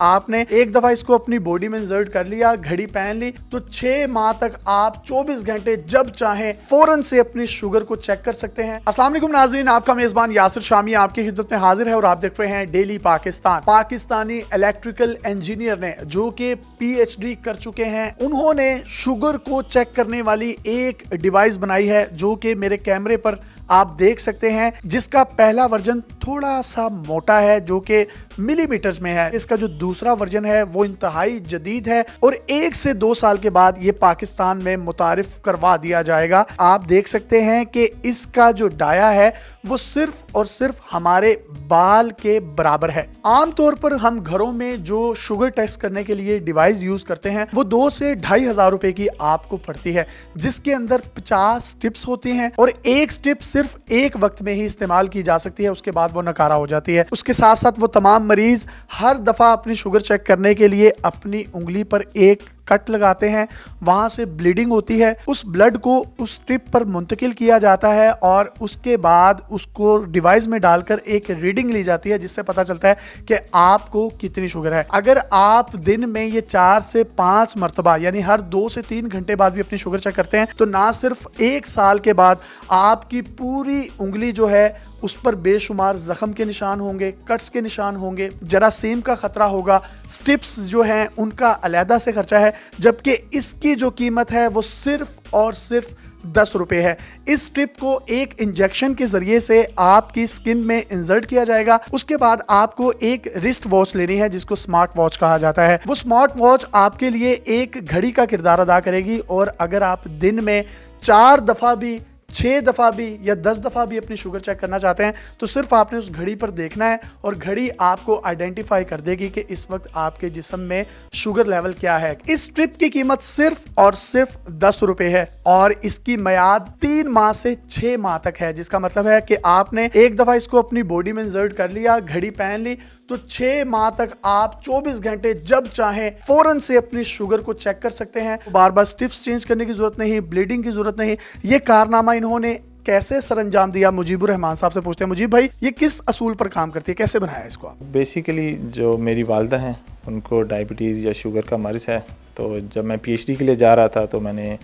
आपने एक दफा इसको अपनी बॉडी में इंसर्ट कर लिया, घड़ी पहन ली, तो 6 माह तक आप 24 घंटे जब चाहें फौरन से अपनी शुगर को चेक कर सकते हैं। अस्सलाम वालेकुम नाज़रीन, आपका मेजबान यासिर शामी आपकी खिदमत में हाजिर है और आप देख रहे हैं daily Pakistan. Pakistani electrical engineer ने जो कि PhD कर चुके हैं, उन्होंने शुगर को चेक करने वाली एक डिवाइस बनाई है जो कि मेरे कैमरे पर आप देख सकते हैं, जिसका पहला वर्जन थोड़ा सा मोटा है जो कि मिलीमीटर्स में है। इसका जो दूसरा वर्जन है वो इंतहाई जदीद है और 1 से 2 साल के बाद ये पाकिस्तान में मुतारिफ करवा दिया जाएगा। आप देख सकते हैं कि इसका जो डाया है वो सिर्फ और सिर्फ हमारे बाल के बराबर है। आमतौर पर हम घरों में जो शुगर टेस्ट करने के लिए डिवाइस यूज करते हैं वो 2 से 2,500 रुपए की आपको पड़ती है, जिसके अंदर 50 स्ट्रिप्स होती हैं और एक स्ट्रिप सिर्फ एक वक्त में ही इस्तेमाल की जा सकती है, उसके बाद वो नकारा हो जाती है। उसके साथ साथ वो तमाम मरीज हर दफा अपनी शुगर चेक करने के लिए अपनी उंगली पर एक कट लगाते हैं, वहां से ब्लीडिंग होती है, उस ब्लड को उस स्ट्रिप पर मुंतकिल किया जाता है और उसके बाद उसको डिवाइस में डालकर एक रीडिंग ली जाती है, जिससे पता चलता है कि आपको कितनी शुगर है। अगर आप दिन में ये 4 से 5 मरतबा यानी हर 2 से 3 घंटे बाद भी अपनी शुगर चेक करते हैं तो ना सिर्फ 1 साल के बाद आपकी पूरी उंगली जो है उस पर बेशुमार जख्म के निशान होंगे, कट्स के निशान होंगे, जरासीम का खतरा होगा, स्ट्रिप्स जो हैं उनका अलहदा से खर्चा है, जबकि इसकी जो कीमत है वो सिर्फ और सिर्फ 10 रुपए है। इस स्ट्रिप को एक इंजेक्शन के जरिए से आपकी स्किन में इंसर्ट किया जाएगा। उसके बाद आपको एक रिस्ट वॉच लेनी है जिसको स्मार्ट वॉच कहा जाता है। वो स्मार्ट वॉच आपके लिए एक घड़ी का किरदार अदा करेगी और अगर आप दिन में 4 दफा भी, 6 दफा भी या 10 दफा भी अपनी शुगर चेक करना चाहते हैं तो सिर्फ आपने उस घड़ी पर देखना है और घड़ी आपको आइडेंटिफाई कर देगी कि इस वक्त आपके जिस्म में शुगर लेवल क्या है। इस स्ट्रिप की कीमत सिर्फ और सिर्फ 10 रुपए है और इसकी मियाद 3 माह से 6 माह तक है, जिसका मतलब है कि आपने एक दफा इसको अपनी बॉडी में इंसर्ट कर लिया, घड़ी पहन ली, तो 6 माह तक आप 24 घंटे जब चाहें फौरन से अपनी शुगर को चेक कर सकते हैं। बार बार स्ट्रिप्स चेंज करने की जरूरत नहीं, ब्लीडिंग की जरूरत नहीं। ये कारनामा इन्होंने कैसे सरअंजाम दिया, मुजीबुर रहमान साहब से पूछते हैं। मुजीब भाई, ये किस असूल पर काम करती है, कैसे बनाया इसको आप? बेसिकली जो मेरी वालदा हैं उनको डायबिटीज़ या शुगर का मर्ज़ है, तो जब मैं PhD के लिए जा रहा था तो मैंने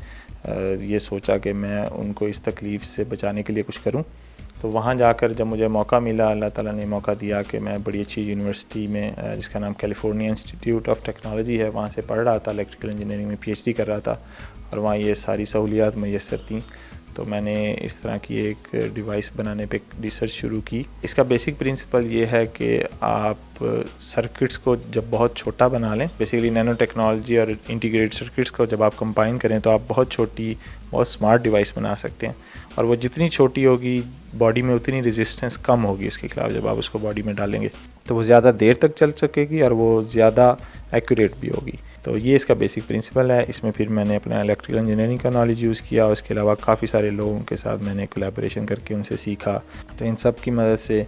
ये सोचा कि मैं उनको इस तकलीफ़ से बचाने के लिए कुछ करूं। तो वहाँ जाकर जब मुझे मौका मिला, अल्लाह ताला ने मौका दिया कि मैं बड़ी अच्छी यूनिवर्सिटी में जिसका नाम कैलिफोर्निया इंस्टीट्यूट ऑफ टेक्नोलॉजी है, वहाँ से पढ़ रहा था, इलेक्ट्रिकल इंजीनियरिंग में PhD कर रहा था और वहाँ ये सारी सहूलियात मैसर थीं। तो मैंने इस तरह की एक डिवाइस बनाने पे रिसर्च शुरू की। इसका बेसिक प्रिंसिपल ये है कि आप सर्किट्स को जब बहुत छोटा बना लें, बेसिकली नैनो टेक्नोलॉजी और इंटीग्रेटेड सर्किट्स को जब आप कंबाइन करें तो आप बहुत छोटी, बहुत स्मार्ट डिवाइस बना सकते हैं और वो जितनी छोटी होगी बॉडी में उतनी रेजिस्टेंस कम होगी उसके खिलाफ। जब आप उसको बॉडी में डालेंगे तो वो ज़्यादा देर तक चल सकेगी और वो ज़्यादा एक्यूरेट भी होगी। तो ये इसका बेसिक प्रिंसिपल है। इसमें फिर मैंने अपना इलेक्ट्रिकल इंजीनियरिंग का नॉलेज यूज़ किया, उसके अलावा काफ़ी सारे लोगों के साथ मैंने कोलैबोरेशन करके उनसे सीखा। तो इन सब की मदद से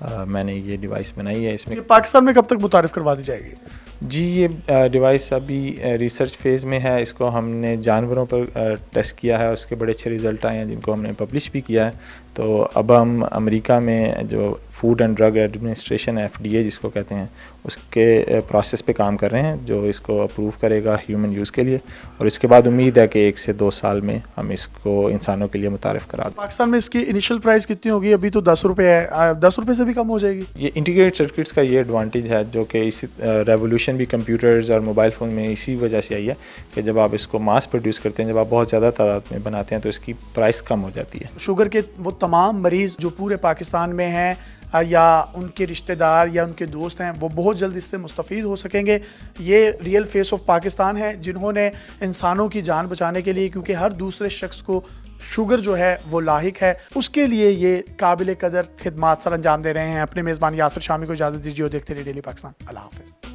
मैंने ये डिवाइस बनाई है। इसमें पाकिस्तान में कब तक मुतारिफ करवा दी जाएगी? जी, ये डिवाइस अभी रिसर्च फेज़ में है। इसको हमने जानवरों पर टेस्ट किया है, उसके बड़े अच्छे रिज़ल्ट आए हैं जिनको हमने पब्लिश भी किया है। तो अब हम अमेरिका में जो food and drug administration FDA जिसको कहते हैं, उसके प्रोसेस पे काम कर रहे हैं जो इसको अप्रूव करेगा ह्यूमन यूज़ के लिए और इसके बाद उम्मीद है कि 1 से 2 साल में हम इसको इंसानों के लिए मुतारिफ करा दें। पाकिस्तान में इसकी इनिशियल प्राइस कितनी होगी? अभी तो 10 रुपये है, 10 रुपये से भी कम हो जाएगी? ये इंटीग्रेटेड सर्किट्स का ये एडवांटेज है जो कि इसी रेवोल्यूशन भी कंप्यूटर्स और मोबाइल फ़ोन में इसी वजह से आई है कि जब आप इसको मास प्रोड्यूस करते हैं, जब आप बहुत ज़्यादा तादाद में बनाते हैं तो इसकी प्राइस कम हो जाती है। शुगर के वो तमाम मरीज़ जो पूरे पाकिस्तान में हैं या उनके रिश्तेदार या उनके दोस्त हैं, वो बहुत जल्द इससे मुस्तफ़ीद हो सकेंगे। ये रियल फेस ऑफ पाकिस्तान है जिन्होंने इंसानों की जान बचाने के लिए, क्योंकि हर दूसरे शख्स को शुगर जो है वो लाहिक है, उसके लिए ये काबिल कदर खिदमात सर अंजाम दे रहे हैं। अपने मेज़बान यासिर शामी को इजाज़त दीजिए और देखते रहिए डेली पाकिस्तान। अल्लाह हाफ़िज़।